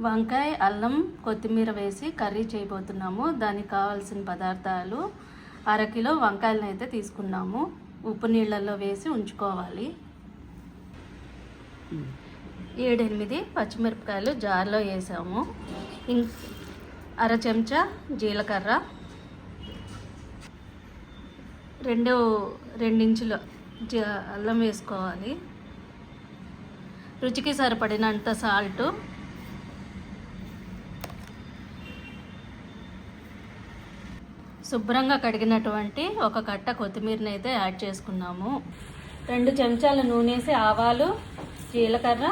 వంకాయ, అల్లం, కొత్తిమీర వేసి కర్రీ చేయబోతున్నాము. దానికి కావాల్సిన పదార్థాలు: అరకిలో వంకాయలను అయితే తీసుకున్నాము. ఉప్పు నీళ్ళల్లో వేసి ఉంచుకోవాలి. 7-8 పచ్చిమిరపకాయలు జార్లో వేసాము. అర చెంచా జీలకర్ర, 2 ఇంచుల అల్లం వేసుకోవాలి. రుచికి సరిపడినంత సాల్టు, శుభ్రంగా కడిగినటువంటి ఒక కట్ట కొత్తిమీరని అయితే యాడ్ చేసుకున్నాము. 2 చెంచాల నూనె వేసి ఆవాలు, జీలకర్ర,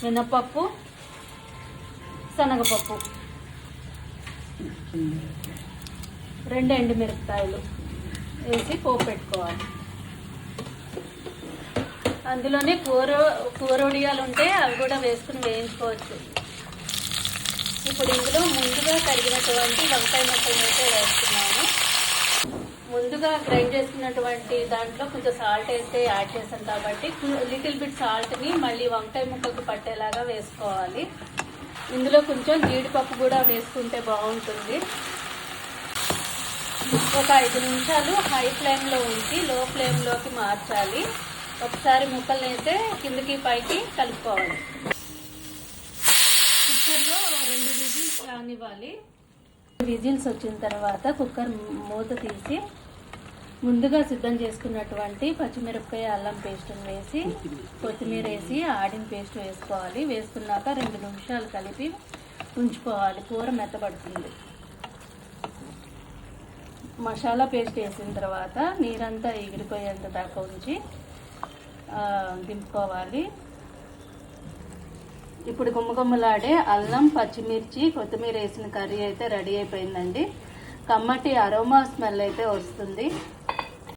మినపప్పు, శనగపప్పు, 2 ఎండుమిరపకాయలు వేసి పోపు పెట్టుకోవాలి. అందులోనే కూరొడియాలు ఉంటే అవి కూడా వేసుకుని వేయించుకోవచ్చు. ఇప్పుడు ఇందులో ముందుగా కడిగినటువంటి వంకాయ ముక్కలు అయితే వేస్తున్నాము. ముందుగా గ్రైండ్ చేసుకున్నటువంటి దాంట్లో కొంచెం సాల్ట్ అయితే యాడ్ చేసాం కాబట్టి లిటిల్ బిట్ సాల్ట్ని మళ్ళీ వంకాయ ముక్కలకు పట్టేలాగా వేసుకోవాలి. ఇందులో కొంచెం జీడిపప్పు కూడా వేసుకుంటే బాగుంటుంది. ఒక 5 నిమిషాలు హై ఫ్లేమ్లో ఉంచి లో ఫ్లేమ్లోకి మార్చాలి. ఒకసారి ముక్కల్ని అయితే కిందకి పైకి కలుపుకోవాలి. కుక్కర్లో 2 విజిల్స్ రానివ్వాలి. విజిల్స్ వచ్చిన తర్వాత కుక్కర్ మూత తీసి ముందుగా సిద్ధం చేసుకున్నటువంటి పచ్చిమిరపకాయ, అల్లం పేస్ట్ని వేసి కొత్తిమీర వేసి ఆడిన పేస్ట్ వేసుకోవాలి. వేసుకున్నాక 2 నిమిషాలు కలిపి ఉంచుకోవాలి. కూర మెత్తబడుతుంది. మసాలా పేస్ట్ వేసిన తర్వాత నీరంతా ఎగిరిపోయేంత దాకా ఉంచి దింపుకోవాలి. ఇప్పుడు గుమ్మగుమ్మలాడే అల్లం, పచ్చిమిర్చి, కొత్తిమీర వేసిన కర్రీ అయితే రెడీ అయిపోయిందండి. కమ్మటి అరోమా స్మెల్ అయితే వస్తుంది.